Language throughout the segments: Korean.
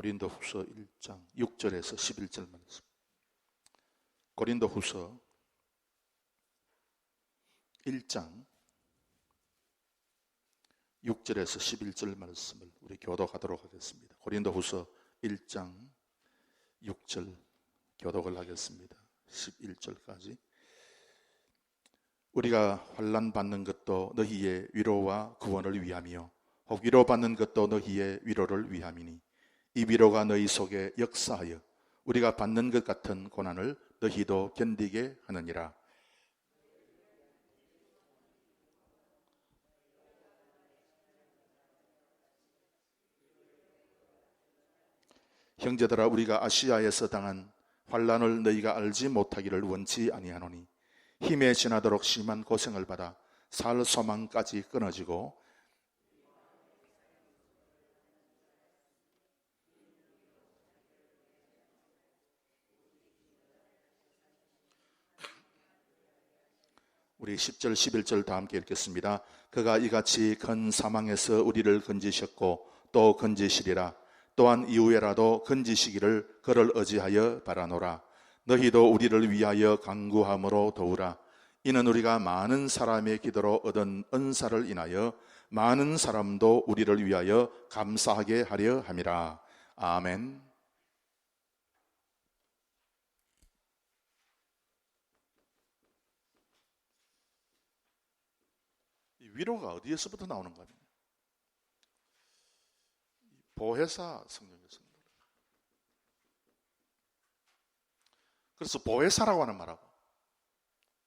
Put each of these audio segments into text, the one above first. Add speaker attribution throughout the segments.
Speaker 1: 고린도후서 1장 6절에서 11절 말씀. 고린도후서 1장 6절에서 11절 말씀을 우리 교독하도록 하겠습니다. 고린도후서 1장 6절 교독을 하겠습니다. 11절까지. 우리가 환난 받는 것도 너희의 위로와 구원을 위함이요 혹 위로받는 것도 너희의 위로를 위함이니 이 위로가 너희 속에 역사하여 우리가 받는 것 같은 고난을 너희도 견디게 하느니라. 형제들아, 우리가 아시아에서 당한 환난을 너희가 알지 못하기를 원치 아니하노니 힘에 지나도록 심한 고생을 받아 살 소망까지 끊어지고 우리 10절 11절 다 함께 읽겠습니다. 그가 이같이 큰 사망에서 우리를 건지셨고 또 건지시리라. 또한 이후에라도 건지시기를 그를 의지하여 바라노라. 너희도 우리를 위하여 간구함으로 도우라. 이는 우리가 많은 사람의 기도로 얻은 은사를 인하여 많은 사람도 우리를 위하여 감사하게 하려 함이라. 아멘. 위로가 어디에서부터 나오는가 하면 보혜사 성령에서. 그래서 보혜사라고 하는 말하고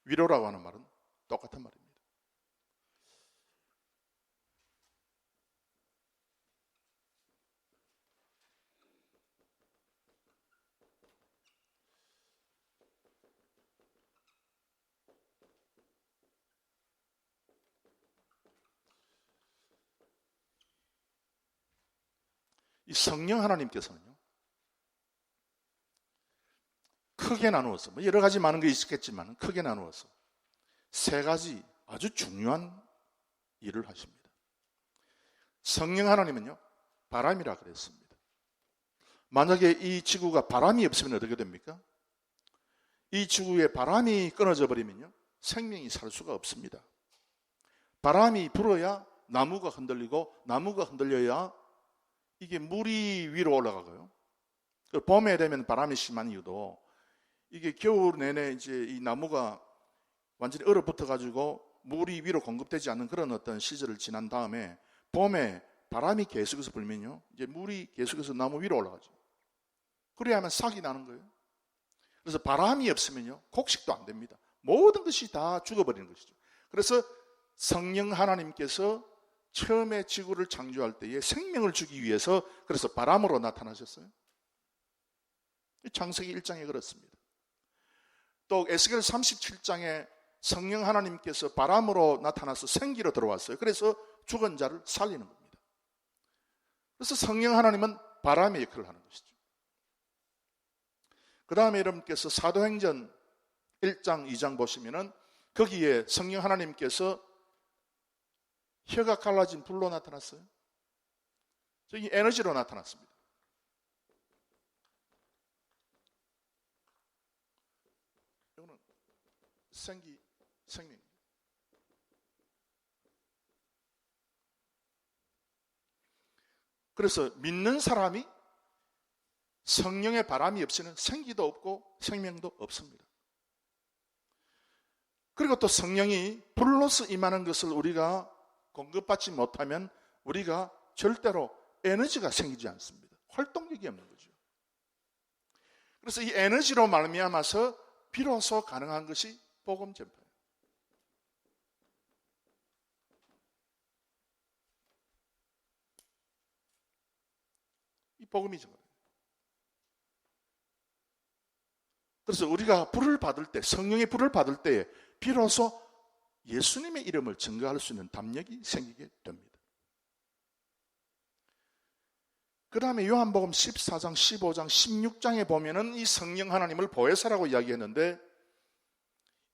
Speaker 1: 위로라고 하는 말은 똑같은 말입니다. 이 성령 하나님께서는요, 크게 나누어서, 여러 가지 많은 게 있었겠지만 크게 나누어서 세 가지 아주 중요한 일을 하십니다. 성령 하나님은요, 바람이라 그랬습니다. 만약에 이 지구가 바람이 없으면 어떻게 됩니까? 이 지구에 바람이 끊어져 버리면요, 생명이 살 수가 없습니다. 바람이 불어야 나무가 흔들리고 나무가 흔들려야 이게 물이 위로 올라가고요. 봄에 되면 바람이 심한 이유도 이게 겨울 내내 이제 이 나무가 완전히 얼어붙어 가지고 물이 위로 공급되지 않는 그런 어떤 시절을 지난 다음에 봄에 바람이 계속해서 불면요, 이제 물이 계속해서 나무 위로 올라가죠. 그래야만 싹이 나는 거예요. 그래서 바람이 없으면요, 곡식도 안 됩니다. 모든 것이 다 죽어버리는 것이죠. 그래서 성령 하나님께서 처음에 지구를 창조할 때에 생명을 주기 위해서 그래서 바람으로 나타나셨어요. 창세기 1장에 그렇습니다. 또 에스겔 37장에 성령 하나님께서 바람으로 나타나서 생기로 들어왔어요. 그래서 죽은 자를 살리는 겁니다. 그래서 성령 하나님은 바람의 역할을 하는 것이죠. 그 다음에 여러분께서 사도행전 1장 2장 보시면은 거기에 성령 하나님께서 혀가 갈라진 불로 나타났어요. 저기 에너지로 나타났습니다. 이거는 생명입니다. 그래서 믿는 사람이 성령의 바람이 없이는 생기도 없고 생명도 없습니다. 그리고 또 성령이 불로서 임하는 것을 우리가 공급받지 못하면 우리가 절대로 에너지가 생기지 않습니다. 활동력이 없는 거죠. 그래서 이 에너지로 말미암아서 비로소 가능한 것이 복음 전파예요. 이 복음이 전파예요. 그래서 우리가 불을 받을 때, 성령의 불을 받을 때에 비로소 예수님의 이름을 증거할 수 있는 담력이 생기게 됩니다. 그 다음에 요한복음 14장, 15장, 16장에 보면은 이 성령 하나님을 보혜사라고 이야기했는데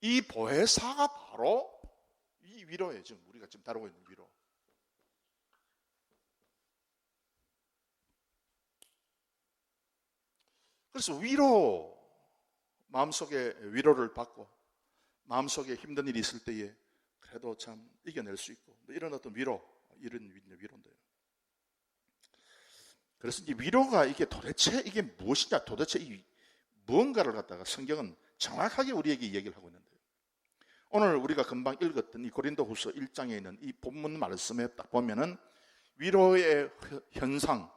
Speaker 1: 이 보혜사가 바로 이 위로예요. 지금 우리가 지금 다루고 있는 위로. 그래서 마음속에 위로를 받고 마음속에 힘든 일이 있을 때에 그래도 참 이겨낼 수 있고 이런 어떤 이런 위로인데요. 그래서 이 위로가 이게 도대체 이게 무엇이냐, 도대체 이 무언가를 갖다가 성경은 정확하게 우리에게 얘기를 하고 있는데요. 오늘 우리가 금방 읽었던 이 고린도후서 1장에 있는 이 본문 말씀에 딱 보면은 위로의 현상,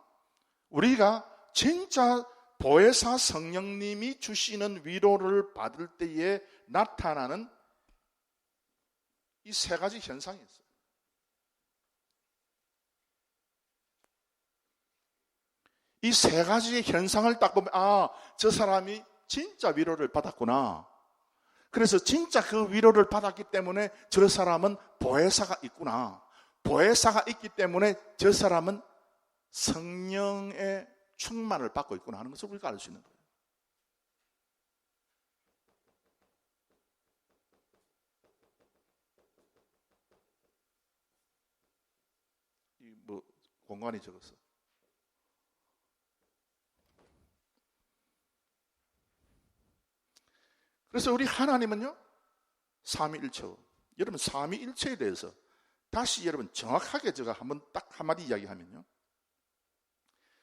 Speaker 1: 우리가 진짜 보혜사 성령님이 주시는 위로를 받을 때에 나타나는 이 세 가지 현상이 있어요. 이 세 가지 현상을 딱 보면 저 사람이 진짜 위로를 받았구나. 그래서 진짜 그 위로를 받았기 때문에 저 사람은 보혜사가 있구나. 보혜사가 있기 때문에 저 사람은 성령의 충만을 받고 있구나 하는 것을 우리가 알 수 있는 거예요. 공간이 적었어. 그래서 우리 하나님은요, 삼위일체고, 여러분 삼위일체에 대해서 다시 여러분 정확하게 제가 한번 딱 한마디 이야기하면요,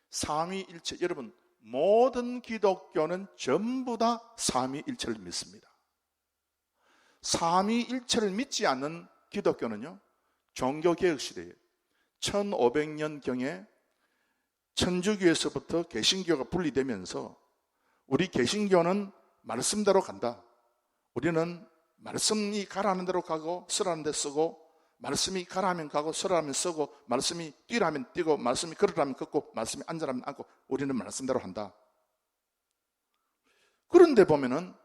Speaker 1: 삼위일체, 여러분 모든 기독교는 전부 다 삼위일체를 믿습니다. 삼위일체를 믿지 않는 기독교는요, 종교개혁시대에 1500년경에 천주교에서부터 개신교가 분리되면서 우리 개신교는 말씀대로 간다. 우리는 말씀이 가라는 대로 가고 쓰라는 데 쓰고, 말씀이 가라면 가고 서라면 쓰고, 말씀이 뛰라면 뛰고, 말씀이 걸으라면 걷고, 말씀이 앉으라면 앉고, 우리는 말씀대로 한다. 그런데 보면은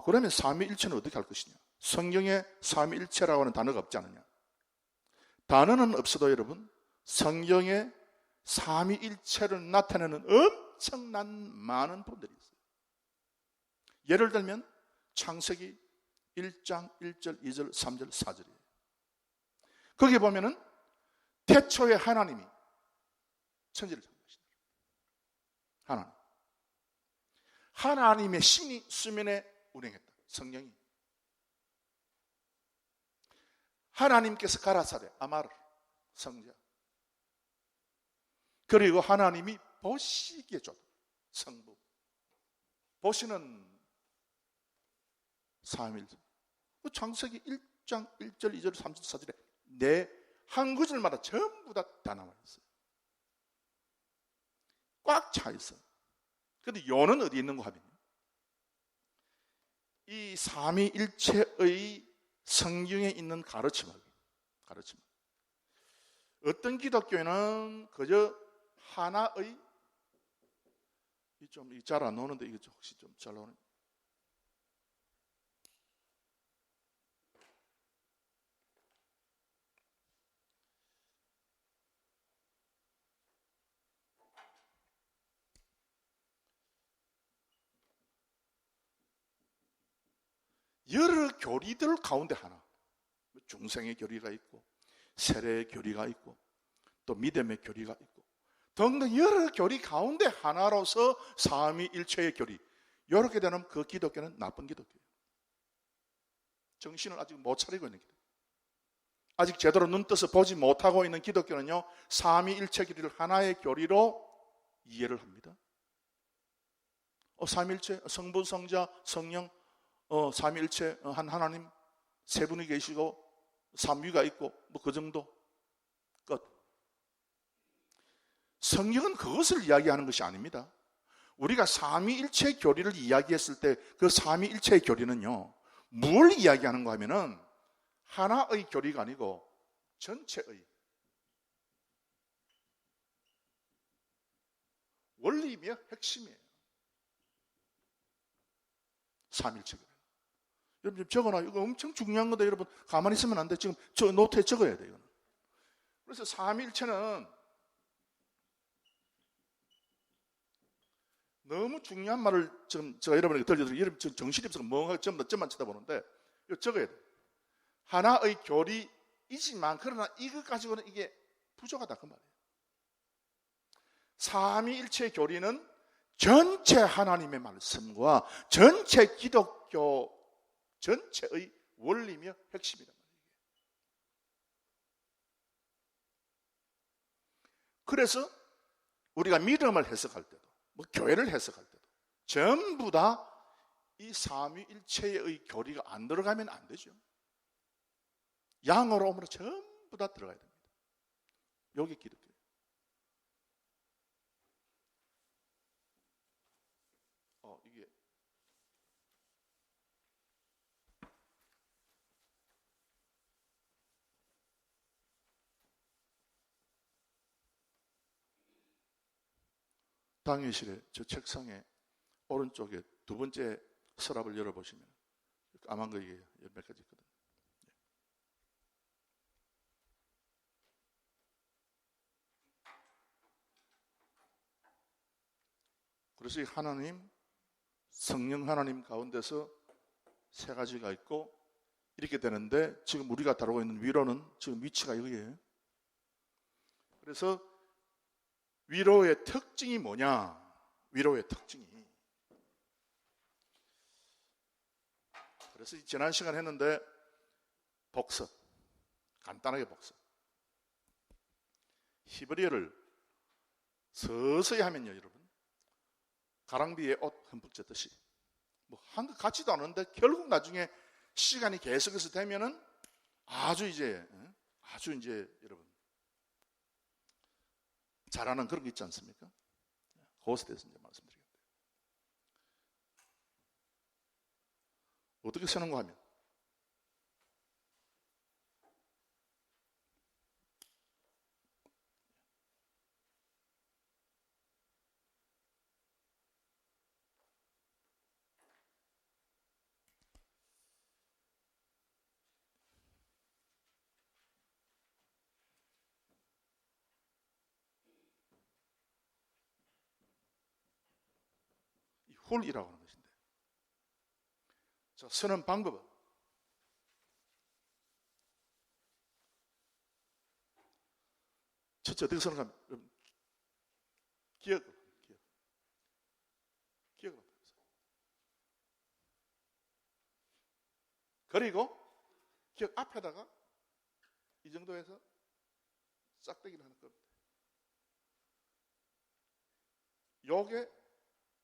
Speaker 1: 그러면 삼위일체는 어떻게 할 것이냐? 성경에 삼위일체라고 하는 단어가 없지 않느냐? 단어는 없어도 여러분, 성경에 삼위일체를 나타내는 엄청난 많은 부분들이 있어요. 예를 들면 창세기 1장 1절, 2절, 3절, 4절이에요. 거기 보면은 태초에 하나님이 천지를 창조하신 하나님. 하나님의 신이 수면에 운행했다. 성령이. 하나님께서 가라사대 아마르 성자. 그리고 하나님이 보시기에 줬다. 성부. 보시는 삼위일체. 창세기 1장 1절, 2절, 3절, 4절에 내 한 구절마다 전부 다 나와 있어요. 꽉 차 있어요. 그런데 요는 어디 있는가 하면 이 삼위일체의 성경에 있는 가르침을 어떤 기독교는 그저 하나의 좀 잘 안 나오는데 이거 혹시 좀 잘 나오는 여러 교리들 가운데 하나, 중생의 교리가 있고 세례의 교리가 있고 또 믿음의 교리가 있고 등등 여러 교리 가운데 하나로서 삼위일체의 교리, 이렇게 되면 그 기독교는 나쁜 기독교예요. 정신을 아직 못 차리고 있는 기독교, 아직 제대로 눈 떠서 보지 못하고 있는 기독교는요, 삼위일체 교리를 하나의 교리로 이해를 합니다. 삼위일체, 성부, 성자, 성령, 삼위일체 한 하나님 세 분이 계시고 삼위가 있고 뭐 그 정도 끝. 성경은 그것을 이야기하는 것이 아닙니다. 우리가 삼위일체 교리를 이야기했을 때 그 삼위일체의 교리는요, 뭘 이야기하는가 하면은 하나의 교리가 아니고 전체의 원리이며 핵심이에요. 삼위일체 교리. 여러분 좀 적어놔요. 이거 엄청 중요한 건데 여러분 가만히 있으면 안 돼. 지금 저 노트에 적어야 돼요. 이거는. 그래서 삼위일체는 너무 중요한 말을 지금 제가 여러분에게 들려드리고 여러분 정신이 없어서 멍하게 전부 다 점만 쳐다보는데 이거 적어야 돼요. 하나의 교리이지만 그러나 이것 가지고는 이게 부족하다 그 말이에요. 삼위일체 교리는 전체 하나님의 말씀과 전체 기독교 전체의 원리며 핵심이란 말이에요. 그래서 우리가 믿음을 해석할 때도, 교회를 해석할 때도 전부 다 이 삼위일체의 교리가 안 들어가면 안 되죠. 양으로 오므로 전부 다 들어가야 됩니다. 여기 기독교. 이게 당회실에 저 책상에 오른쪽에 두 번째 서랍을 열어보시면 까만 거 이게 몇 가지 있거든요. 그래서 이 하나님, 성령 하나님 가운데서 세 가지가 있고 이렇게 되는데, 지금 우리가 다루고 있는 위로는 지금 위치가 여기에요. 그래서 위로의 특징이 뭐냐? 위로의 특징이, 그래서 지난 시간 했는데 복습, 간단하게 복습. 히브리어를 서서히 하면요, 여러분, 가랑비에 옷 흠뻑 젖듯이 한 것 같지도 않은데 결국 나중에 시간이 계속해서 되면은 아주 이제 여러분 잘하는 그런 게 있지 않습니까? 그것에 대해서 이제 말씀드리겠습니다. 어떻게 쓰는가 하면, 이 훌이라고 하는 것인데, 자, 쓰는 방법은 첫째 어떻게 쓰는가 하면, 여러분, 기억을 합니다. 그리고 기억 앞에다가 이 정도에서 짝대기를 하는 겁니다.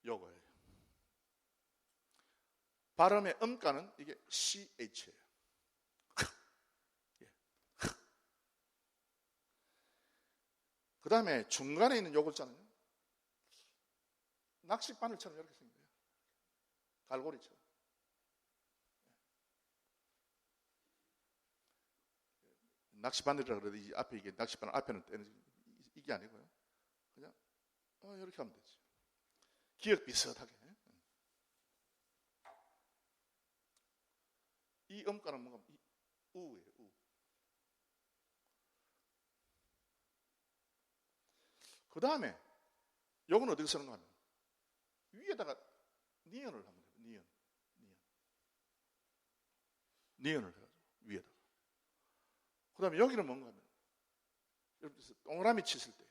Speaker 1: 요거예요. 발음의 음가는 이게 CH예요. 그 다음에 중간에 있는 요거 있잖아요. 낚싯바늘처럼 이렇게 생긴 거예요. 갈고리처럼. 낚싯바늘이라 그래도 이 앞에 이게 낚싯바늘 앞에는 떼는 이게 아니고요. 그냥 이렇게 하면 되지. 기억 비슷하게. 이 음가는 뭔가 우예요. 우. 그 다음에 요건 어떻게 쓰는가 하면 위에다가 니은을 하면 돼요. 니은을 해가지고 위에다가. 그 다음에 여기는 뭔가 하면 여러분 동그라미 치실 때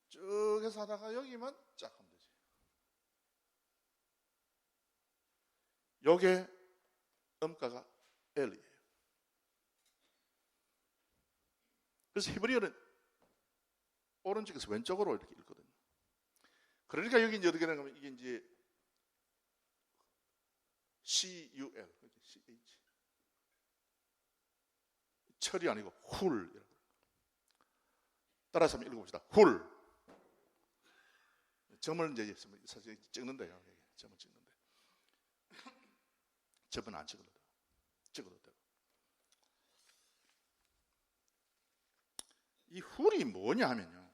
Speaker 1: 쭉 해서 하다가 여기만 쫙 하면 되지. 요게 음가가 L이에요. 그래서 히브리어는 오른쪽에서 왼쪽으로 이렇게 읽거든요. 그러니까 여기 이제 어떻게 되냐면 이게 이제 CUL, CH. 철이 아니고 훌. 따라서 한번 읽어봅시다. 훌. 점을 이제 사실 찍는데요. 점을 찍는데. 점은 안 찍어도 돼요. 찍어도 돼요. 이 훌이 뭐냐 하면요.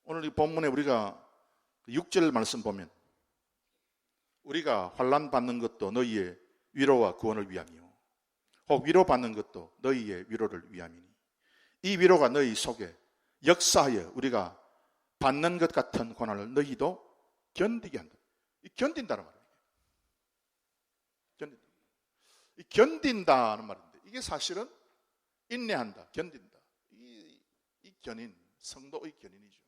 Speaker 1: 오늘 이 본문에 우리가 6절 말씀 보면 우리가 환난 받는 것도 너희의 위로와 구원을 위함이요. 혹 위로받는 것도 너희의 위로를 위함이니 이 위로가 너희 속에 역사하여 우리가 받는 것 같은 고난을 너희도 견디게 한다. 이 견딘다는 말이에요. 견딘다. 이 견딘다는 말인데 이게 사실은 인내한다, 견딘다. 이 견인, 성도의 견인이죠.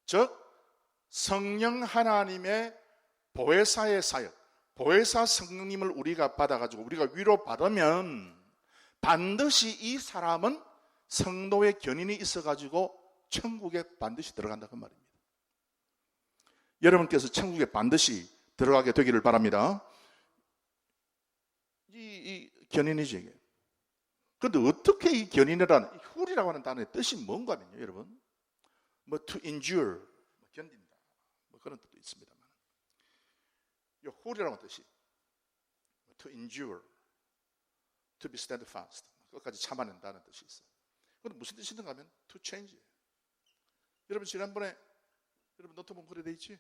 Speaker 1: 즉 성령 하나님의 보혜사의 사역, 보혜사 성령님을 우리가 받아가지고 우리가 위로받으면 반드시 이 사람은 성도의 견인이 있어가지고 천국에 반드시 들어간다 그 말입니다. 여러분께서 천국에 반드시 들어가게 되기를 바랍니다. 이 견인이죠 이게. 그런데 어떻게 이 견인이라는, 훌이라고 하는 단어의 뜻이 뭔가 하면요 여러분, 뭐 to endure, 견딘다, 뭐 그런 뜻도 있습니다만, 이 훌이라는 뜻이 to endure, to be steadfast, 끝까지 참아낸다는 뜻이 있어요. 그런데 무슨 뜻인가 하면 to change. 여러분 지난번에 여러분 노트북 그래 돼 있지?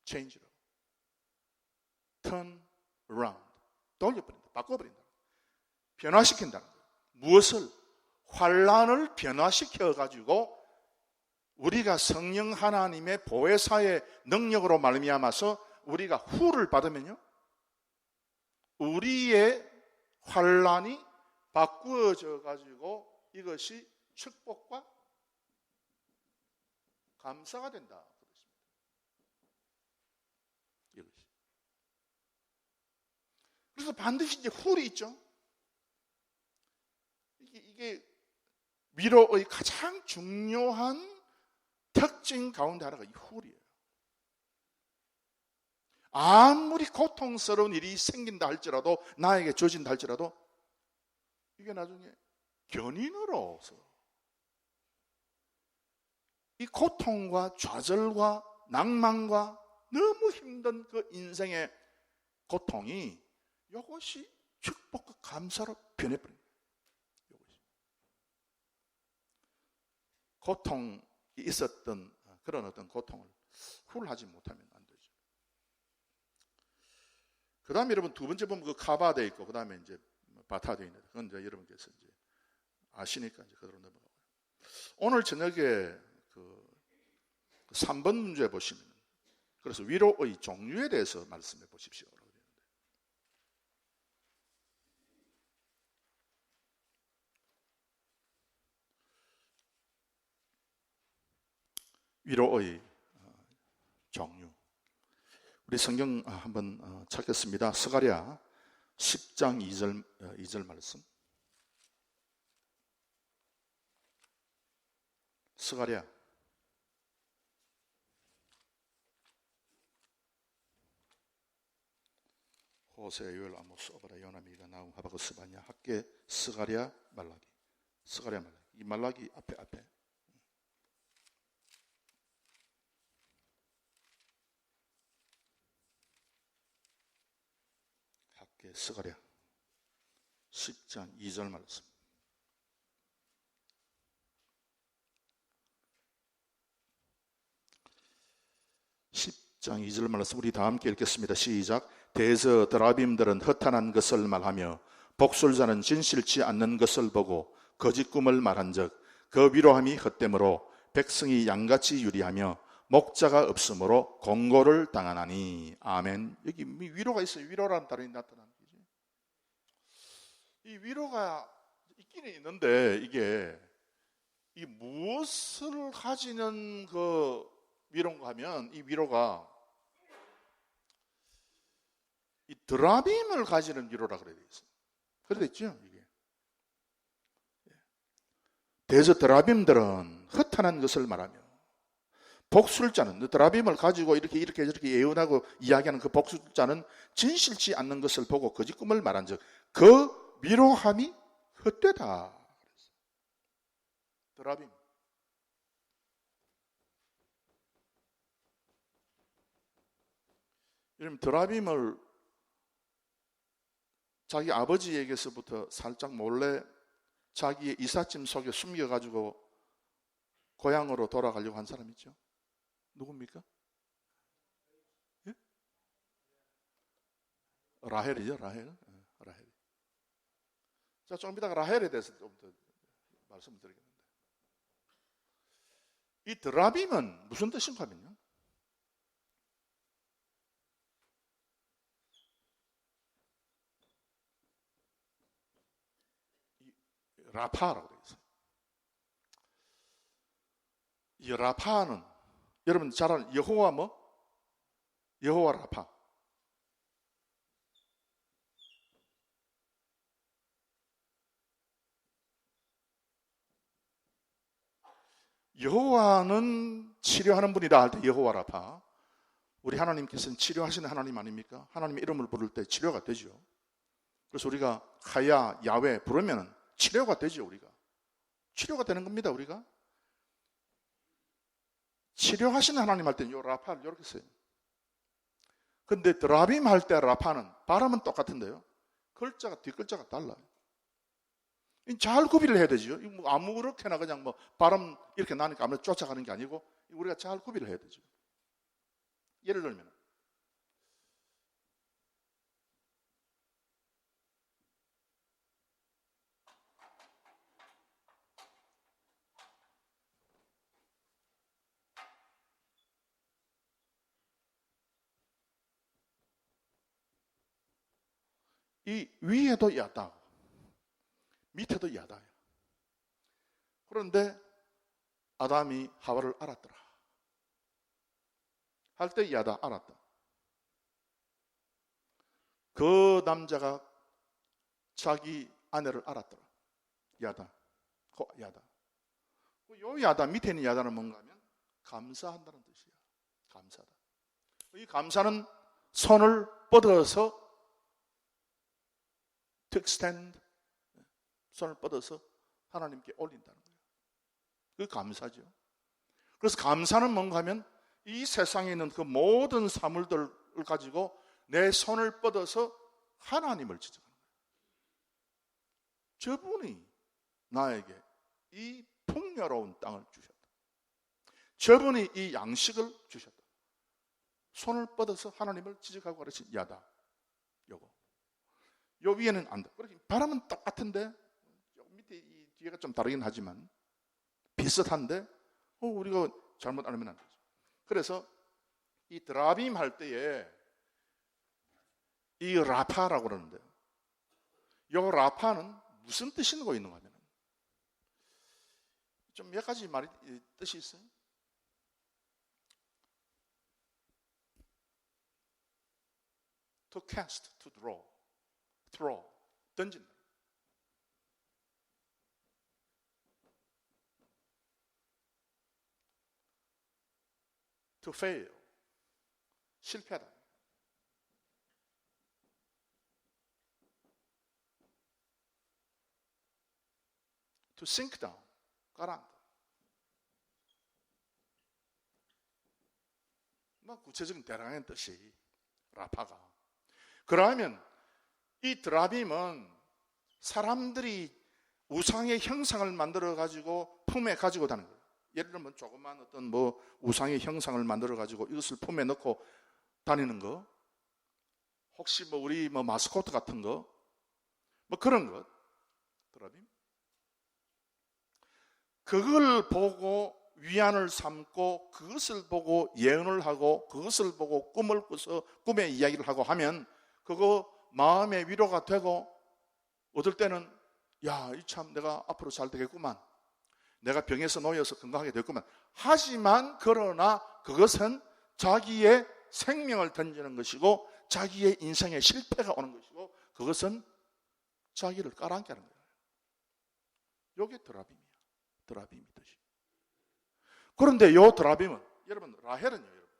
Speaker 1: change라고. turn around, 돌려버린다, 바꿔버린다, 변화시킨다는 거예요. 무엇을? 환란을 변화시켜가지고 우리가 성령 하나님의 보혜사의 능력으로 말미암아서 우리가 후를 받으면요, 우리의 환란이 바꾸어져 가지고 이것이 축복과 감사가 된다. 이것이. 그래서 반드시 이제 훌이 있죠. 이게 위로의 가장 중요한 특징 가운데 하나가 이 훌이에요. 아무리 고통스러운 일이 생긴다 할지라도, 나에게 주어진다 할지라도, 이게 나중에 견인으로서 이 고통과 좌절과 낭만과 너무 힘든 그 인생의 고통이 이것이 축복과 감사로 변해버립니다. 고통이 있었던 그런 어떤 고통을 훌하지 못하면 안 되죠. 그 다음에 여러분 두 번째 보면 그 카바되어 있고, 그 다음에 이제 바타되어 있는데, 그건 이제 여러분께서 이제 아시니까 이제 그대로 넘어가고요. 오늘 저녁에 그 3번 문제 보시면, 그래서 위로의 종류에 대해서 말씀해 보십시오. 위로의 종류. 우리 성경 한번 찾겠습니다. 스가랴 10장 2절 말씀. 스가랴 호세, 요엘, 아모스, 오바랴, 요나, 미가, 나훔, 하박국, 스바냐, 학개, 스가랴, 말라기. 스가랴, 말라기. 이 말라기 앞에 학개, 스가랴 10장 2절 말씀. 장 2절 말씀 우리 다 함께 읽겠습니다. 시작. 대저 드라빔들은 허탄한 것을 말하며 복술자는 진실치 않는 것을 보고 거짓 꿈을 말한즉 그 위로함이 헛되므로 백성이 양같이 유리하며 목자가 없으므로 공고를 당하나니. 아멘. 여기 위로가 있어요. 위로라는 단어가 나타나는 거지. 이 위로가 있기는 있는데 이게 무엇을 가지는 그 위로인가 하면, 이 위로가 이 드라빔을 가지는 위로라 그래야 되겠어요. 그래 됐죠 이게. 대저 드라빔들은 허탄한 것을 말하며, 복술자는 드라빔을 가지고 이렇게 예언하고 이야기하는 그 복술자는 진실치 않는 것을 보고 거짓 꿈을 말한즉 그 위로함이 헛되다. 드라빔. 여러분 드라빔을 자기 아버지에게서부터 살짝 몰래 자기의 이삿짐 속에 숨겨가지고 고향으로 돌아가려고 한 사람 있죠? 누굽니까? 예? 라헬이죠, 라헬. 라헬. 자, 좀 이따가 라헬에 대해서 좀 더 말씀을 드리겠는데, 이 드라빔은 무슨 뜻인가 하면요, 라파라고 되어 있어요. 이 라파는 여러분 잘 아는 여호와 뭐? 여호와 라파. 여호와는 치료하는 분이다 할 때 여호와 라파. 우리 하나님께서는 치료하시는 하나님 아닙니까? 하나님의 이름을 부를 때 치료가 되죠. 그래서 우리가 하야, 야훼 부르면 치료가 되죠. 우리가 치료가 되는 겁니다. 우리가 치료하시는 하나님 할 때는 요 라파를 이렇게 써요. 근데 드라빔 할 때 라파는 발음은 똑같은데요, 글자가 뒷글자가 달라요. 잘 구비를 해야 되죠. 뭐 아무렇게나 그냥 뭐 발음 이렇게 나니까 아무래도 쫓아가는 게 아니고 우리가 잘 구비를 해야 되죠. 예를 들면 이 위에도 야다, 밑에도 야다요. 그런데 아담이 하와를 알았더라 할 때 야다, 알았다. 그 남자가 자기 아내를 알았더라. 야다, 야다. 요 야다, 밑에 있는 야다는 뭔가 하면 감사한다는 뜻이야. 감사다. 이 감사는 손을 뻗어서 to extend, 손을 뻗어서 하나님께 올린다는 거예요. 그 감사죠. 그래서 감사는 뭔가 하면 이 세상에 있는 그 모든 사물들을 가지고 내 손을 뻗어서 하나님을 지적하는 거예요. 저분이 나에게 이 풍요로운 땅을 주셨다. 저분이 이 양식을 주셨다. 손을 뻗어서 하나님을 지적하고 그러신 야다. 요거. 요 위에는 안다. 그렇게 바람은 똑같은데 요 밑에 이 뒤에가 좀 다르긴 하지만 비슷한데 우리가 잘못 알면 안 되죠. 그래서 이 드라빔 할 때에 이 라파라고 그러는데요, 요 라파는 무슨 뜻이 있는가 하면 좀 몇 가지 말이 뜻이 있어요. To cast, to throw, 던진다. To fail, 실패하다. To sink down, 가라앉다. 뭐 구체적인 대량의 뜻이 라파가. 그러면 이 드라빔은 사람들이 우상의 형상을 만들어 가지고 품에 가지고 다니는 거예요. 예를 들면 조그만 어떤 뭐 우상의 형상을 만들어 가지고 이것을 품에 넣고 다니는 거, 혹시 뭐 우리 뭐 마스코트 같은 거, 뭐 그런 것, 드라빔. 그걸 보고 위안을 삼고 그것을 보고 예언을 하고 그것을 보고 꿈을 꾸서 꿈의 이야기를 하고 하면 그거 마음의 위로가 되고, 어떨 때는 야, 이 참 내가 앞으로 잘 되겠구만, 내가 병에서 놓여서 건강하게 됐구만 하지만, 그러나 그것은 자기의 생명을 던지는 것이고 자기의 인생에 실패가 오는 것이고 그것은 자기를 깔아앉게 하는 거예요. 이게 드라빔이야. 드라빔이 뜻이. 그런데 요 드라빔은, 여러분 라헬은요, 여러분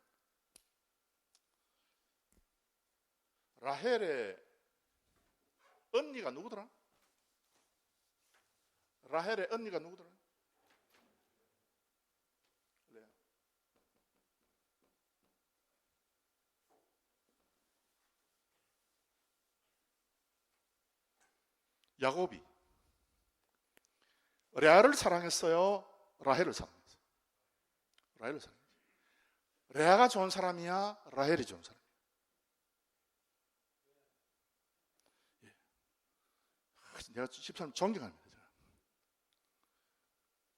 Speaker 1: 라헬의 언니가 누구더라? 라헬의 언니가 누구더라? 레아. 야곱이 레아를 사랑했어요? 라헬을 사랑했어요? 라헬을 사랑했어요. 레아가 좋은 사람이야? 라헬이 좋은 사람이야? 내가 13년 존경합니다.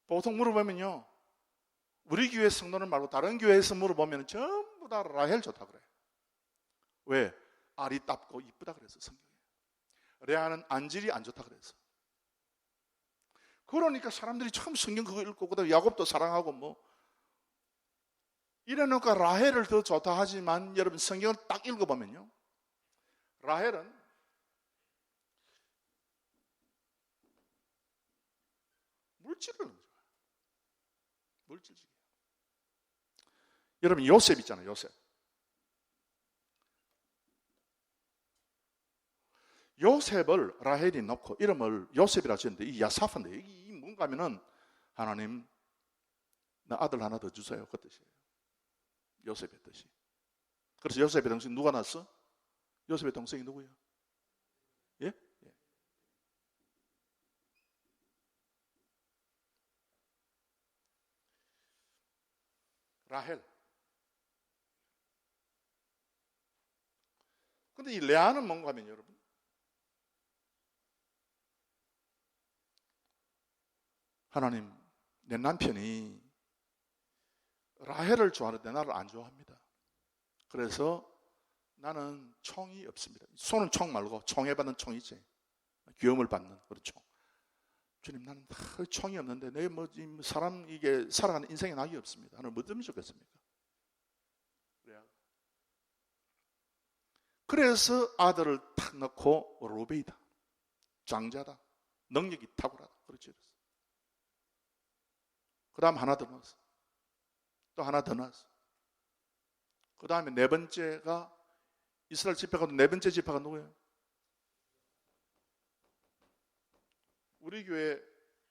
Speaker 1: 보통 물어보면요, 우리 교회 성도는 말고 다른 교회에서 물어보면 전부 다 라헬 좋다 그래요. 왜? 아리답고 이쁘다 그래서 성경에. 레아는 안질이 안 좋다 그래서. 그러니까 사람들이 처음 성경 그거 읽고 그다음에 야곱도 사랑하고 뭐 이래놓고 라헬을 더 좋다 하지만 여러분 성경을 딱 읽어보면요, 라헬은 물질을 너무 좋아해요. 물질적이에요. 여러분 요셉 있잖아요. 요셉을 라헬이 놓고 이름을 요셉이라 지었는데 이 야사파인데 이 뭔가 하면은 하나님 나 아들 하나 더 주세요 그 뜻이에요. 요셉의 뜻이. 그래서 요셉의 동생 누가 낳았어? 요셉의 동생이 누구예요? 예? 라헬. 근데 이 레아는 뭔가 하면 여러분 하나님 내 남편이 라헬을 좋아하는데 나를 안 좋아합니다. 그래서 나는 총이 없습니다. 손은 총 말고 총에 받는 총이지. 귀염을 받는 그런 총. 주님 나는 총이 없는데 내 뭐 사람 이게 살아가는 인생에 낙이 없습니다. 하늘 뭐 때문에 좋겠습니까? 그래서 아들을 탁 넣고 로베이다. 장자다. 능력이 탁월하다. 그렇지. 그 다음 하나 더 넣었어. 또 하나 더 넣었어. 그 다음에 네 번째가 이스라엘 지파가 네 번째 지파가 누구예요? 우리 교회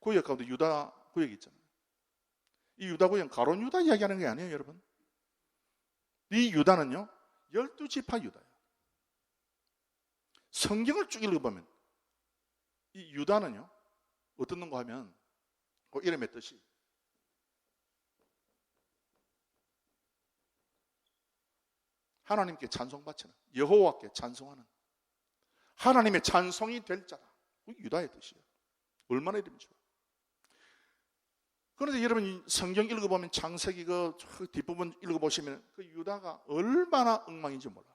Speaker 1: 구역 가운데 유다 구역이 있잖아요. 이 유다 구역은 가론 유다 이야기하는 게 아니에요, 여러분. 이 유다는요 12지파 유다예요. 성경을 쭉 읽어보면 이 유다는요 어떤 놈가 하면 그 이름의 뜻이 하나님께 찬송바치는, 여호와께 찬송하는, 하나님의 찬송이 될 자다. 유다의 뜻이에요. 얼마나 이름이 좋아. 그런데 여러분 성경 읽어보면 창세기 그 뒷부분 읽어보시면 그 유다가 얼마나 엉망인지 몰라.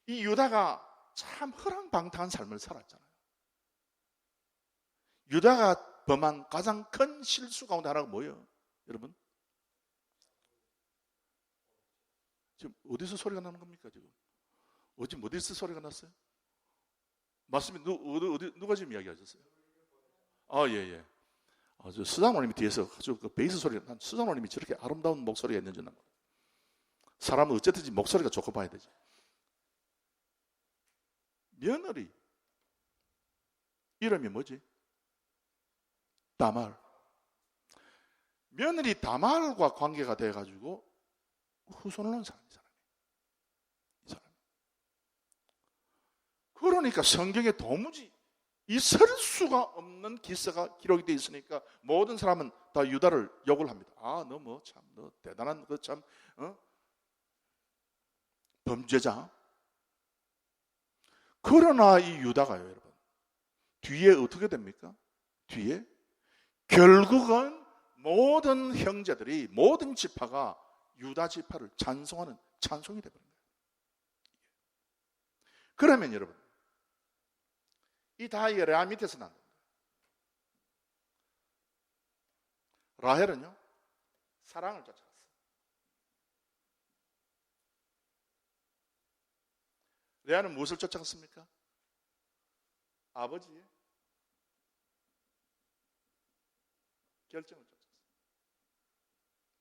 Speaker 1: 이 유다가 참 허랑방탕한 삶을 살았잖아요. 유다가 범한 가장 큰 실수 가운데 하나가 뭐예요? 여러분 지금 어디서 소리가 나는 겁니까? 지금 어디서 소리가 났어요? 맞습니다. 누가 지금 이야기하셨어요? 예. 저 수장모님이 뒤에서 아주 그 베이스 소리가 난 수장모님이 저렇게 아름다운 목소리가 있는지 난 사람은 어쨌든지 목소리가 좋고 봐야 되죠. 며느리 이름이 뭐지? 다말. 며느리 다말과 관계가 돼가지고 후손을 낳은 사람이. 그러니까 성경에 도무지 있을 수가 없는 기사가 기록이 되어 있으니까 모든 사람은 다 유다를 욕을 합니다. 너 뭐 참 너 대단한 그 참 범죄자. 그러나 이 유다가요, 여러분 뒤에 어떻게 됩니까? 뒤에 결국은 모든 형제들이 모든 지파가 유다 지파를 찬송하는 찬송이 되버린 거예요. 그러면 여러분 이 다이 레아 밑에서 난 겁니다. 라헬은요 사랑을 쫓아갔어요. 레아는 무엇을 쫓아갔습니까? 아버지의 결정을 쫓았어요.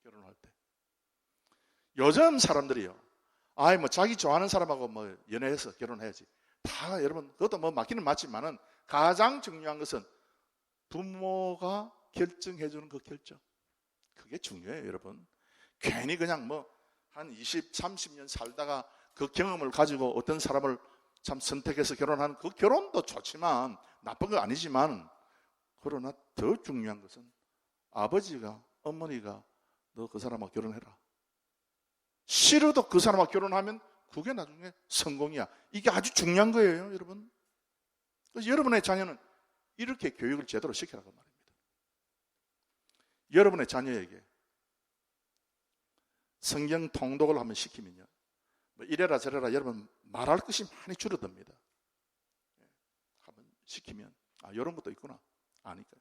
Speaker 1: 결혼할 때 요즘 사람들이요 뭐 자기 좋아하는 사람하고 뭐 연애해서 결혼해야지. 다 여러분 그것도 뭐 맞기는 맞지만은 가장 중요한 것은 부모가 결정해 주는 그 결정. 그게 중요해요, 여러분. 괜히 그냥 뭐 한 20, 30년 살다가 그 경험을 가지고 어떤 사람을 참 선택해서 결혼하는 그 결혼도 좋지만 나쁜 거 아니지만 그러나 더 중요한 것은 아버지가 어머니가 너 그 사람하고 결혼해라. 싫어도 그 사람하고 결혼하면 그게 나중에 성공이야. 이게 아주 중요한 거예요, 여러분. 그래서 여러분의 자녀는 이렇게 교육을 제대로 시키라고 말입니다. 여러분의 자녀에게 성경 통독을 한번 시키면요, 뭐 이래라 저래라 여러분 말할 것이 많이 줄어듭니다. 한번 시키면 이런 것도 있구나 아니까요.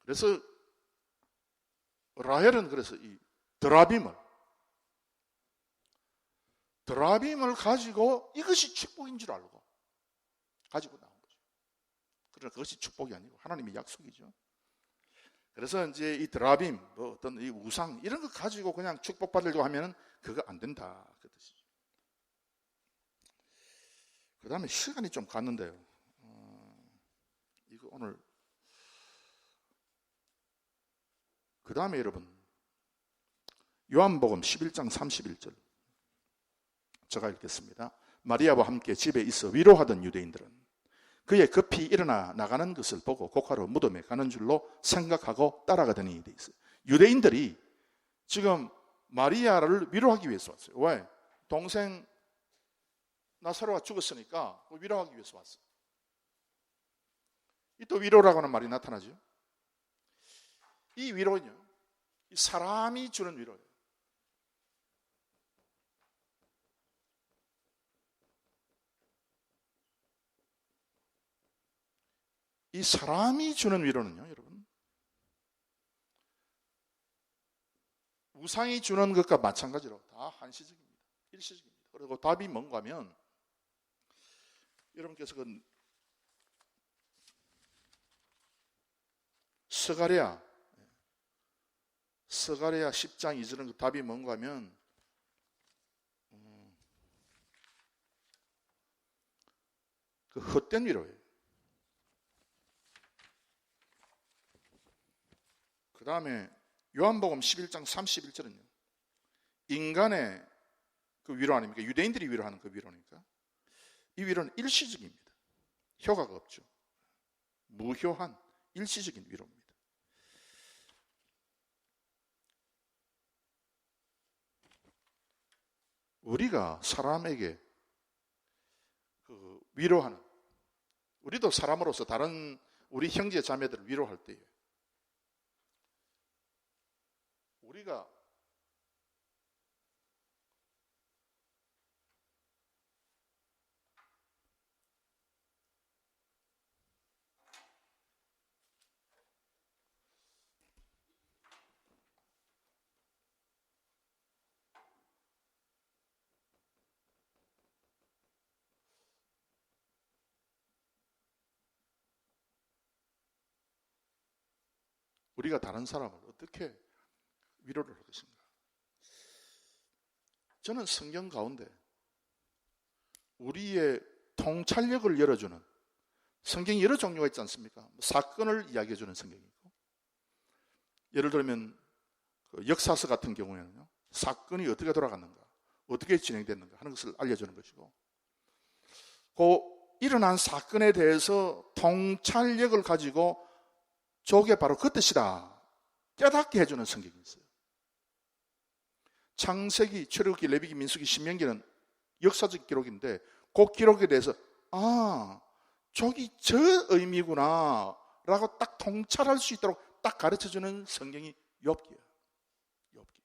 Speaker 1: 그래서 라헬은 그래서 이 드라빔을 가지고 이것이 축복인 줄 알고 가지고 나온 거죠. 그러나 그것이 축복이 아니고 하나님의 약속이죠. 그래서 이제 이 드라빔, 뭐 어떤 이 우상 이런 거 가지고 그냥 축복받으려고 하면은 그거 안 된다 그 뜻이죠. 그 다음에 시간이 좀 갔는데요. 이거 오늘 그 다음에 여러분 요한복음 11장 31절 제가 읽겠습니다. 마리아와 함께 집에 있어 위로하던 유대인들은 그의 급히 일어나 나가는 것을 보고 고가로 무덤에 가는 줄로 생각하고 따라가더니 돼 있어요. 유대인들이 지금 마리아를 위로하기 위해서 왔어요. 왜? 동생 나사로가 죽었으니까 위로하기 위해서 왔어요. 이 또 위로라고 하는 말이 나타나죠. 이 위로는요, 이 사람이 주는 위로예요. 이 사람이 주는 위로는요, 여러분, 우상이 주는 것과 마찬가지로 다 한시적입니다. 일시적입니다. 그리고 답이 뭔가 하면 여러분께서 그 스가랴 10장 2절은 그 답이 뭔가 하면 그 헛된 위로예요. 그 다음에 요한복음 11장 31절은요. 인간의 그 위로 아닙니까? 유대인들이 위로하는 그 위로니까. 이 위로는 일시적입니다. 효과가 없죠. 무효한 일시적인 위로입니다. 우리가 사람에게 그 위로하는, 우리도 사람으로서 다른 우리 형제 자매들을 위로할 때에 우리가 다른 사람을 어떻게 위로를 할 것인가? 저는 성경 가운데 우리의 통찰력을 열어주는 성경이 여러 종류가 있지 않습니까? 사건을 이야기해주는 성경이 있고, 예를 들면 그 역사서 같은 경우에는요, 사건이 어떻게 돌아갔는가, 어떻게 진행됐는가 하는 것을 알려주는 것이고, 그 일어난 사건에 대해서 통찰력을 가지고 저게 바로 그 뜻이다 깨닫게 해주는 성경이 있어요. 창세기, 출애굽기, 레위기, 민수기, 신명기는 역사적 기록인데 그 기록에 대해서 저기 저 의미구나 라고 딱 통찰할 수 있도록 딱 가르쳐주는 성경이 욥기예요. 욥기.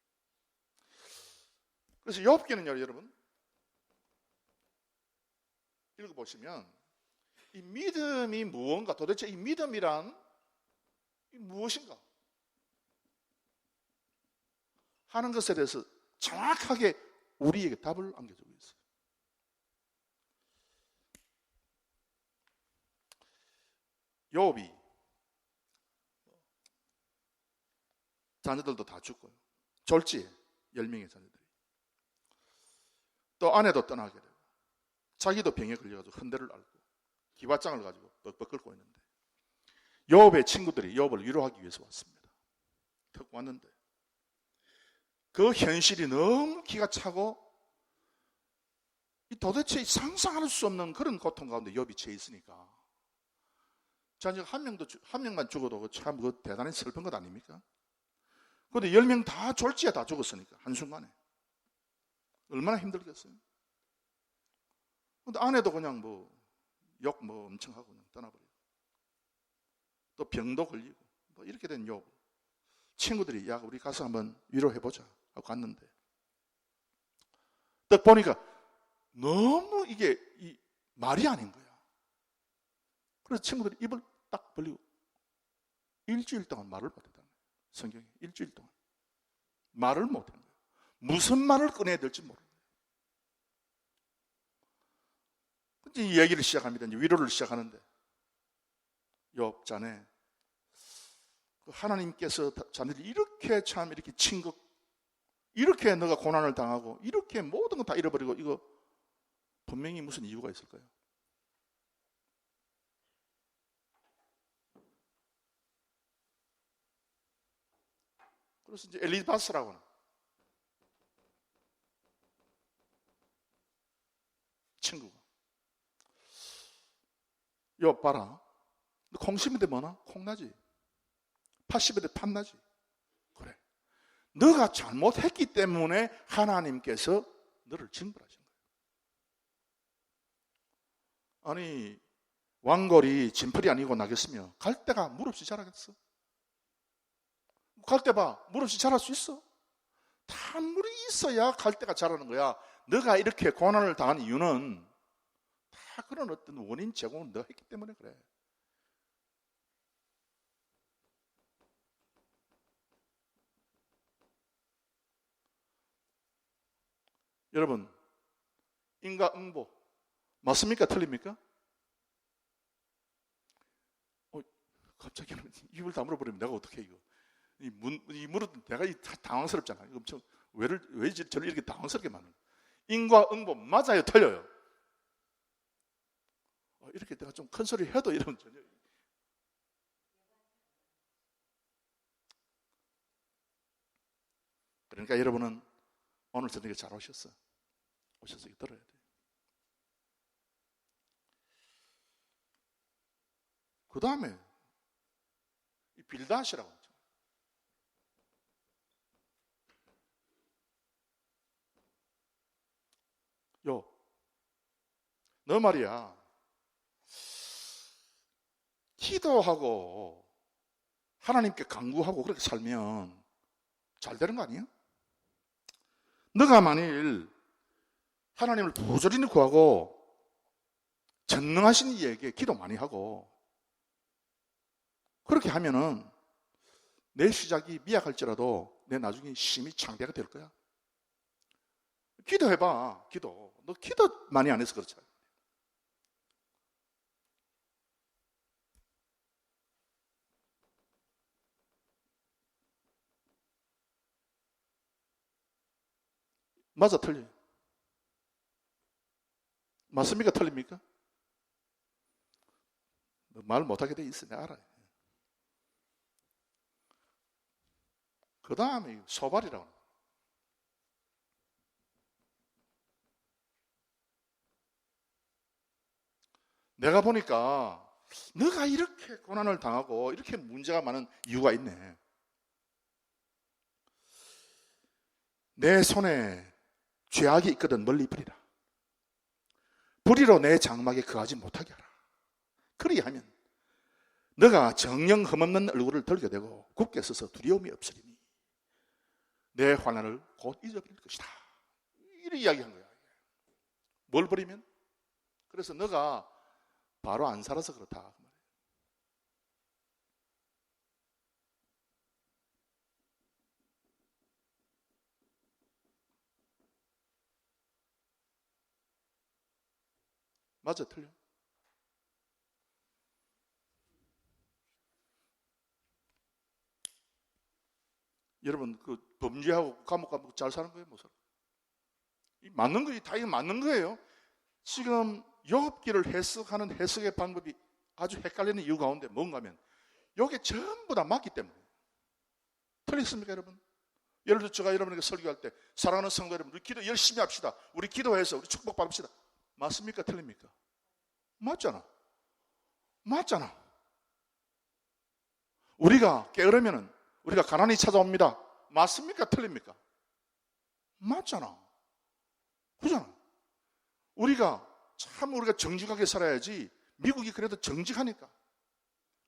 Speaker 1: 그래서 욥기는요, 여러분 읽어보시면 이 믿음이 무언가, 도대체 이 믿음이란 무엇인가 하는 것에 대해서 정확하게 우리에게 답을 안겨주고 있어요. 욥이 자녀들도 다 죽고요. 졸지에 10명의 자녀들이. 또 아내도 떠나게 되고 자기도 병에 걸려가지고 흔대를 앓고 기왓장을 가지고 뻑뻑 끓고 있는데 욥의 친구들이 욥을 위로하기 위해서 왔습니다. 턱 왔는데 그 현실이 너무 기가 차고 도대체 상상할 수 없는 그런 고통 가운데 욥이 처해 있으니까 자녀 한 명만 죽어도 참 대단히 슬픈 것 아닙니까? 그런데 10명 다 졸지에 다 죽었으니까 한순간에 얼마나 힘들겠어요? 근데 아내도 그냥 욕 엄청 하고 그냥 떠나버리고 또 병도 걸리고 이렇게 된 욥. 친구들이 야 우리 가서 한번 위로해보자 하고 갔는데 딱 보니까 너무 이게 말이 아닌 거야. 그래서 친구들이 입을 딱 벌리고 일주일 동안 말을 못했다는 거예요. 성경에 일주일 동안 말을 못한 거예요. 무슨 말을 꺼내야 될지 모르는 거예요. 이제 이 얘기를 시작합니다. 이제 위로를 시작하는데, 욥 자네, 하나님께서 자네를 이렇게 참 이렇게 친극, 이렇게 너가 고난을 당하고 이렇게 모든 거 다 잃어버리고, 이거 분명히 무슨 이유가 있을 거예요. 그래서 이제 엘리바스라고 하는 친구가, 욥 봐라, 너 콩 심을 때 뭐나? 콩나지. 팥 심을 때 팥나지. 그래, 너가 잘못했기 때문에 하나님께서 너를 징벌하신 거예요. 아니, 왕골이 진펄이 아니고 나겠으며 갈대가 물 없이 자라겠어? 갈대 봐, 물 없이 자랄 수 있어? 다 물이 있어야 갈대가 자라는 거야. 너가 이렇게 고난을 당한 이유는 다 그런 어떤 원인 제공을 너가 했기 때문에 그래. 여러분, 인과응보 맞습니까? 틀립니까? 갑자기 입을 다물어버리면 내가 어떻게 이거? 이 물은 내가 당황스럽잖아. 이거 엄청 왜 저를 이렇게 당황스럽게 만드는? 인과응보 맞아요, 틀려요? 이렇게 내가 좀 큰 소리 해도 이러면 전혀. 그러니까 여러분은 오늘 저녁에 잘 오셨어. 오셔서 이거 들어야 돼. 그 다음에 이 빌닷이라고 하죠. 너 말이야, 기도하고 하나님께 간구하고 그렇게 살면 잘 되는 거 아니야? 너가 만일 하나님을 부지런히 구하고 전능하신 이에게 기도 많이 하고 그렇게 하면은 내 시작이 미약할지라도 내 나중에 심히 창대가 될 거야. 기도해봐. 기도. 너 기도 많이 안 해서 그렇잖아. 맞아, 틀려. 맞습니까? 틀립니까? 말 못하게 돼 있어. 내가 알아요. 그 다음에 소발이라고 합니다. 내가 보니까 너가 이렇게 고난을 당하고 이렇게 문제가 많은 이유가 있네. 내 손에 죄악이 있거든 멀리 버리라. 불의로 내 장막에 거하지 못하게 하라. 그리하면 너가 정령 흠없는 얼굴을 들게 되고 굳게 서서 두려움이 없으리니 내 환난을 곧 잊어버릴 것이다. 이렇게 이야기한 거야. 뭘 버리면? 그래서 너가 바로 안 살아서 그렇다. 맞아, 틀려? 여러분, 그 범죄하고 감옥 가면 잘 사는 거예요, 못 살아? 맞는 거예요. 다 이거 맞는 거예요. 지금 욥기를 해석하는 해석의 방법이 아주 헷갈리는 이유 가운데 뭔가 하면 이게 전부 다 맞기 때문에. 틀렸습니까, 여러분? 예를 들어 제가 여러분에게 설교할 때 사랑하는 성도 여러분, 우리 기도 열심히 합시다. 우리 기도해서 우리 축복받읍시다. 맞습니까? 틀립니까? 맞잖아. 맞잖아. 우리가 게으르면은 우리가 가난이 찾아옵니다. 맞습니까? 틀립니까? 맞잖아. 그잖아. 우리가 정직하게 살아야지. 미국이 그래도 정직하니까.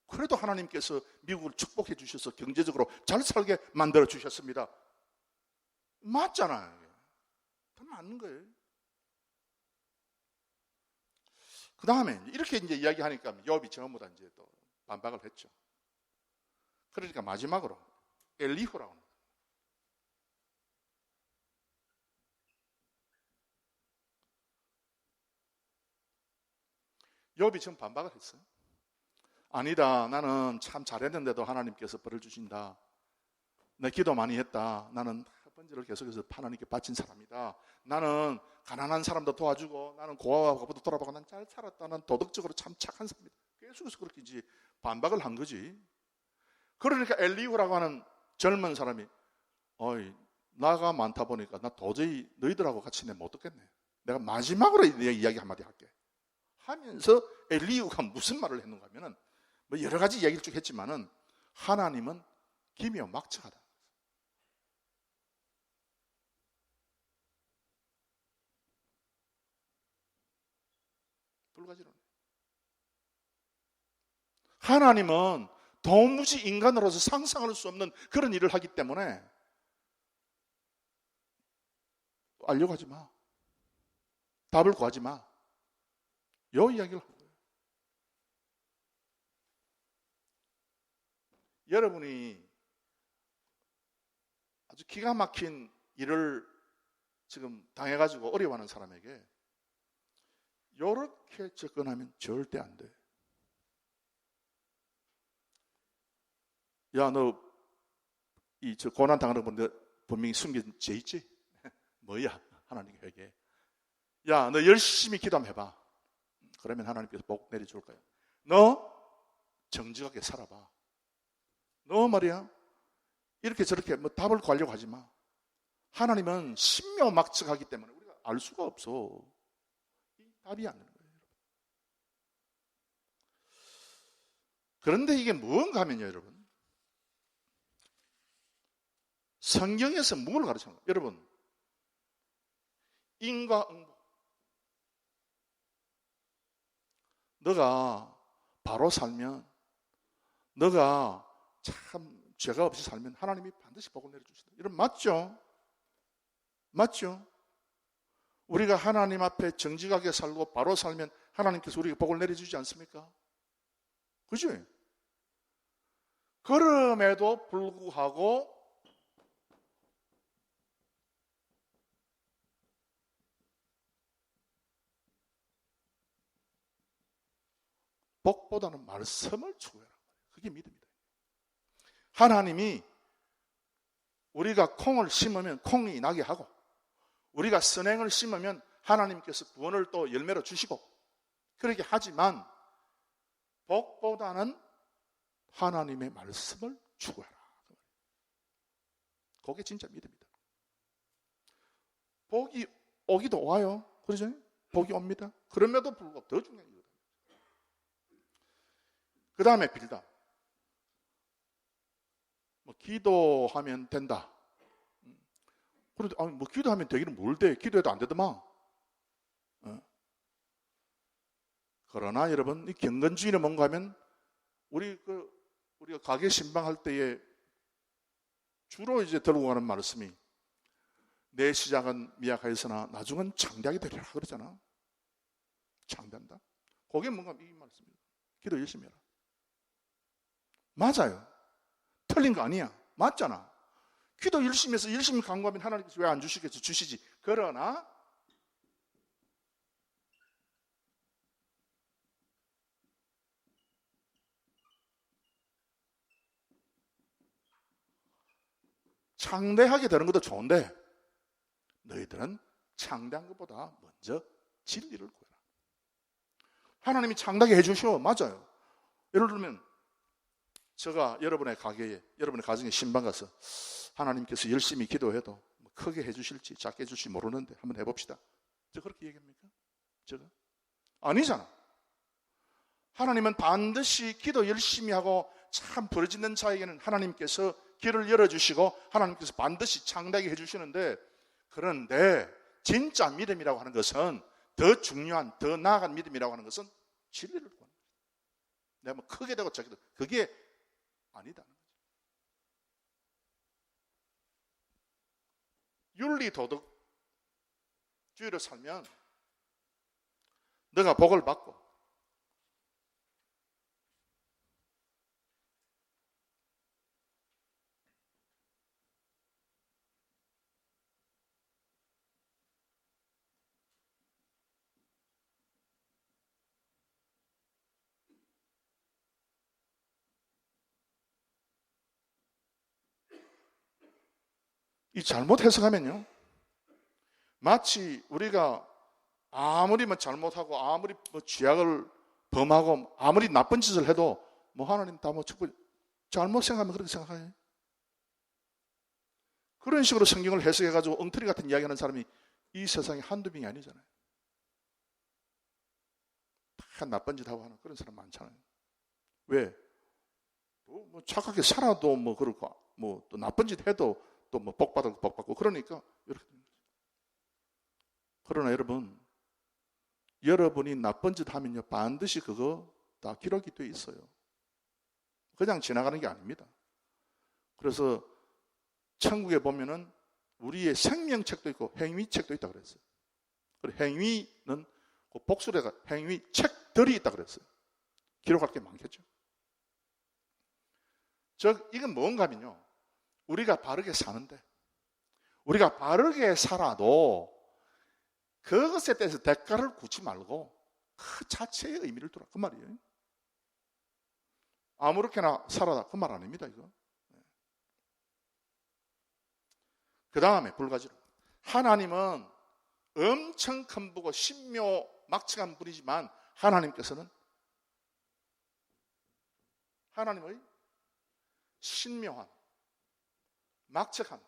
Speaker 1: 그래도 하나님께서 미국을 축복해 주셔서 경제적으로 잘 살게 만들어 주셨습니다. 맞잖아요. 다 맞는 거예요. 그 다음에 이렇게 이제 이야기하니까 욥이 전부 다 이제 또 반박을 했죠. 그러니까 마지막으로 엘리후라고 합니다. 욥이 지금 반박을 했어요. 아니다, 나는 참 잘했는데도 하나님께서 벌을 주신다. 내 기도 많이 했다. 나는 번제를 계속해서 하나님께 바친 사람이다. 나는 가난한 사람도 도와주고, 나는 고아와 과부도 돌아보고, 난 잘 살았다. 난 도덕적으로 참 착한 사람이다. 계속해서 그렇게 이제 반박을 한 거지. 그러니까 엘리후라고 하는 젊은 사람이, 어이, 나가 많다 보니까 나 도저히 너희들하고 같이 내면 어떻겠네. 내가 마지막으로 내 이야기 한마디 할게. 하면서 엘리후가 무슨 말을 했는가 하면은, 뭐 여러 가지 이야기를 쭉 했지만은, 하나님은 기묘막측하다. 불가지론. 하나님은 도무지 인간으로서 상상할 수 없는 그런 일을 하기 때문에 알려고 하지 마. 답을 구하지 마. 요 이야기를 하는 거예요. 여러분이 아주 기가 막힌 일을 지금 당해가지고 어려워하는 사람에게 이렇게 접근하면 절대 안 돼. 야, 너 저 고난 당하는 분들 분명히 숨긴 죄 있지? 뭐야? 하나님에게. 야, 너 열심히 기도 한번 해봐. 그러면 하나님께서 복 내려줄 거야. 너 정직하게 살아봐. 너 말이야, 이렇게 저렇게 뭐 답을 구하려고 하지 마. 하나님은 신묘막측하기 때문에 우리가 알 수가 없어. 답이 안 되는 거예요. 그런데 이게 뭔가 하면요, 여러분. 성경에서 뭘 가르치는 거예요? 여러분, 인과응보. 너가 바로 살면, 너가 참 죄가 없이 살면 하나님이 반드시 복을 내려주신다. 이런 맞죠? 맞죠? 우리가 하나님 앞에 정직하게 살고 바로 살면 하나님께서 우리에게 복을 내려주지 않습니까? 그죠? 그럼에도 불구하고 복보다는 말씀을 추구해라. 그게 믿음이다. 하나님이 우리가 콩을 심으면 콩이 나게 하고, 우리가 선행을 심으면 하나님께서 구원을 또 열매로 주시고, 그렇게 하지만 복보다는 하나님의 말씀을 추구해라. 그게 진짜 믿음이다. 복이 오기도 와요. 그러죠? 복이 옵니다. 그럼에도 불구하고 더 중요한 이유다. 그 다음에 빌다. 뭐 기도하면 된다. 그런데 뭐 기도하면 되기는 뭘 돼? 기도해도 안 되더만. 그러나 여러분, 이 경건주의는 뭔가 하면 우리가 가게 신방할 때에 주로 이제 들고 가는 말씀이 내 시작은 미약하였으나 나중은 창대하게 되리라 그러잖아. 창대한다. 그게 뭔가 이 말씀이에요. 기도 열심히 해라. 맞아요. 틀린 거 아니야. 맞잖아. 기도 열심히 해서 열심히 간구하면 하나님께서 왜 안 주시겠어? 주시지. 그러나 창대하게 되는 것도 좋은데 너희들은 창대한 것보다 먼저 진리를 구해라. 하나님이 창대하게 해주셔. 맞아요. 예를 들면 제가 여러분의 가게에, 여러분의 가정에 신방 가서 하나님께서 열심히 기도해도 크게 해주실지 작게 해줄지 모르는데 한번 해봅시다. 저 그렇게 얘기합니까? 제가? 아니잖아. 하나님은 반드시 기도 열심히 하고 참 부르짖는 자에게는 하나님께서 길을 열어주시고 하나님께서 반드시 창대하게 해주시는데, 그런데 진짜 믿음이라고 하는 것은 더 중요한, 더 나아간 믿음이라고 하는 것은 진리를 구하는 거예요. 내가 뭐 크게 되고 작게 되고 그게 아니다는 거죠. 윤리 도덕주의로 살면 너가 복을 받고 이 잘못 해석하면요, 마치 우리가 아무리 잘못하고 아무리 죄악을 범하고 아무리 나쁜 짓을 해도 하나님 다 잘못 생각하면 그렇게 생각해요. 그런 식으로 성경을 해석해가지고 엉터리 같은 이야기하는 사람이 이 세상에 한두 명이 아니잖아요. 다 나쁜 짓 하고 하는 그런 사람 많잖아요. 왜? 착하게 살아도 그렇고 또 나쁜 짓 해도 또 복 받고 복 받고 그러니까 이렇게 되는 거죠. 그러나 여러분이 나쁜 짓 하면요, 반드시 그거 다 기록이 돼 있어요. 그냥 지나가는 게 아닙니다. 그래서 천국에 보면은 우리의 생명책도 있고 행위책도 있다 그랬어요. 그리고 행위는 그 복수래가 행위책들이 있다 그랬어요. 기록할 게 많겠죠. 즉 이건 뭔가 하면요, 우리가 바르게 사는데, 우리가 바르게 살아도 그것에 대해서 대가를 굳지 말고 그 자체의 의미를 두라, 그 말이에요. 아무렇게나 살아라, 그 말 아닙니다, 이거. 그 다음에 불가지로, 하나님은 엄청 큰 보고 신묘막측한 분이지만 하나님께서는 하나님의 신묘한 막측한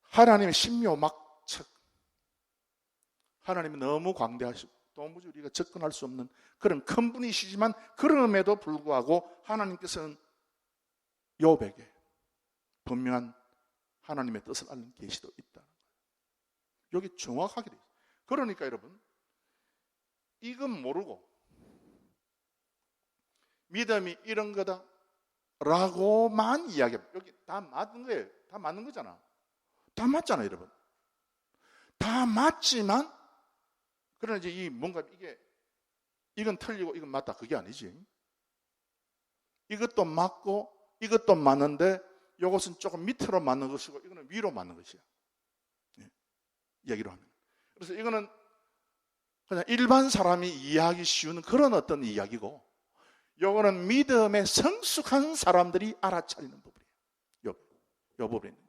Speaker 1: 하나님의 신묘막측, 하나님은 너무 광대하시고 도무지 우리가 접근할 수 없는 그런 큰 분이시지만 그럼에도 불구하고 하나님께서는 욥에게 분명한 하나님의 뜻을 알는 계시도 있다는 거예요. 여기 정확하게 돼 있어요. 그러니까 여러분, 이건 모르고 믿음이 이런 거다 라고만 이야기합니다. 여기 다 맞는 거예요. 다 맞는 거잖아. 다 맞잖아요, 여러분. 다 맞지만, 그러나 이제 이건 틀리고 이건 맞다, 그게 아니지. 이것도 맞고 이것도 맞는데 이것은 조금 밑으로 맞는 것이고 이거는 위로 맞는 것이야. 이야기로 하면. 그래서 이거는 그냥 일반 사람이 이해하기 쉬운 그런 어떤 이야기고, 이거는 믿음에 성숙한 사람들이 알아차리는 부분이에요. 이 부분에 있는 게.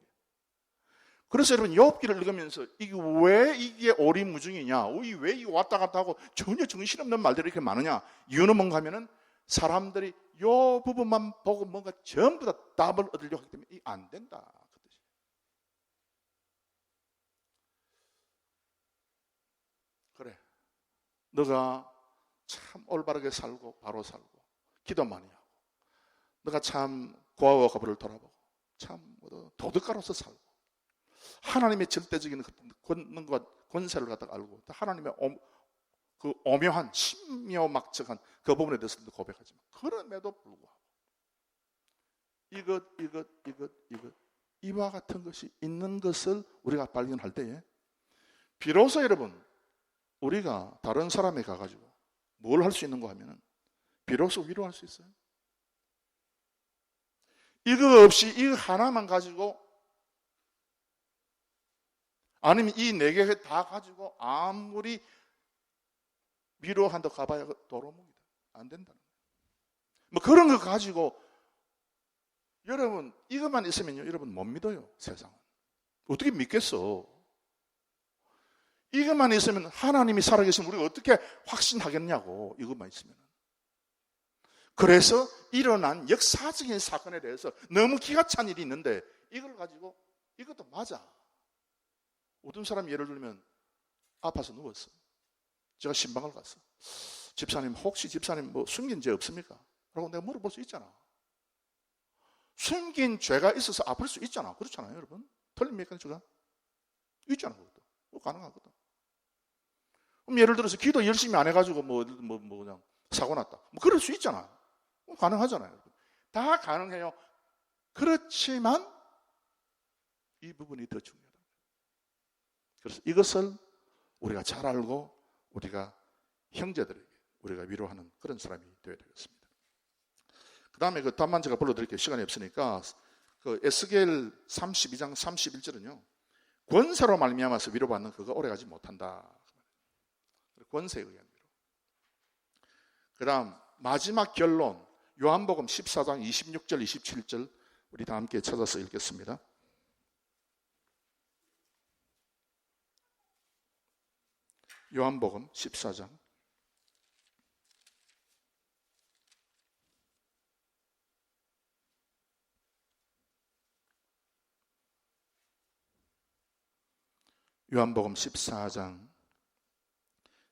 Speaker 1: 그래서 여러분, 욥기를 읽으면서 이게 왜 이게 오리무중이냐, 왜 이게 왔다 갔다 하고 전혀 정신없는 말들이 이렇게 많으냐, 이유는 뭔가 하면은 사람들이 이 부분만 보고 뭔가 전부 다 답을 얻으려고 하기 때문에 이게 안 된다, 그 뜻이에요. 그래, 너가 참 올바르게 살고 바로 살고 기도 많이 하고, 너가 참 고아와 과부를 돌아보고 참 도덕가로서 살고 하나님의 절대적인 권능과 권세를 갖다가 알고 하나님의 그 오묘한 신묘막측한 그 부분에 대해서 고백하지만, 그럼에도 불구하고 이것 이와 같은 것이 있는 것을 우리가 발견할 때에 비로소 여러분, 우리가 다른 사람에 가가지고 뭘 할 수 있는가 하면은 비로소 위로할 수 있어요. 이거 없이 이거 하나만 가지고, 아니면 이 네 개 다 가지고 아무리 위로한다고 가봐야 도루묵이다. 안 된다는 거예요. 그런 거 가지고 여러분 이것만 있으면요, 여러분 못 믿어요. 세상은 어떻게 믿겠어? 이것만 있으면, 하나님이 살아계시면 우리가 어떻게 확신하겠냐고. 이것만 있으면. 그래서 일어난 역사적인 사건에 대해서 너무 기가 찬 일이 있는데 이걸 가지고 이것도 맞아. 어떤 사람이 예를 들면 아파서 누웠어. 제가 신방을 갔어. 집사님, 혹시 집사님 숨긴 죄 없습니까? 라고 내가 물어볼 수 있잖아. 숨긴 죄가 있어서 아플 수 있잖아. 그렇잖아요, 여러분. 틀립니까, 제가? 있잖아, 그것도. 가능하거든. 그럼 예를 들어서 기도 열심히 안 해가지고 그냥 사고 났다. 그럴 수 있잖아. 가능하잖아요, 여러분. 다 가능해요. 그렇지만 이 부분이 더 중요하다. 그래서 이것을 우리가 잘 알고 우리가 형제들에게 우리가 위로하는 그런 사람이 되어야 되겠습니다. 그 다음에 그 답만 제가 불러드릴게요. 시간이 없으니까. 그 에스겔 32장 31절은요. 권세로 말미암아서 위로받는 그거 오래가지 못한다. 권세에 의한 위로. 그 다음 마지막 결론 요한복음 14장 26절 27절 우리 다 함께 찾아서 읽겠습니다. 요한복음 14장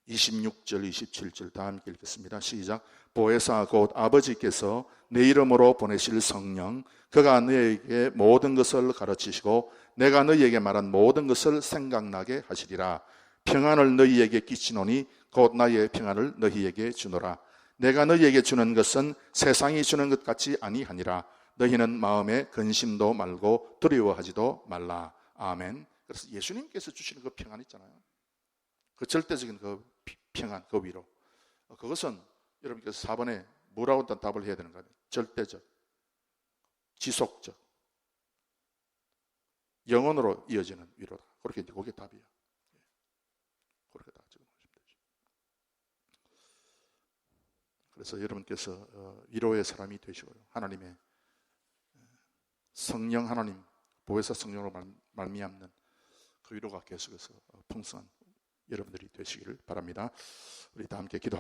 Speaker 1: 26절 27절 다 함께 읽겠습니다. 시작. 보혜사 곧 아버지께서 내 이름으로 보내실 성령 그가 너희에게 모든 것을 가르치시고 내가 너희에게 말한 모든 것을 생각나게 하시리라. 평안을 너희에게 끼치노니 곧 나의 평안을 너희에게 주노라. 내가 너희에게 주는 것은 세상이 주는 것 같이 아니하니라. 너희는 마음에 근심도 말고 두려워하지도 말라. 아멘. 그래서 예수님께서 주시는 그 평안 있잖아요. 그 절대적인 그 평안, 그 위로. 그것은 여러분께서 4번에 뭐라고 답을 해야 되는가? 절대적, 지속적, 영원으로 이어지는 위로다. 그렇게 이제 그게 답이에요. 그렇게 다 적어놓으시면 되죠. 그래서 여러분께서 위로의 사람이 되시고요. 하나님의 성령 하나님, 보혜사 성령으로 말미암는 그 위로가 계속해서 풍성한 여러분들이 되시기를 바랍니다. 우리 다 함께 기도.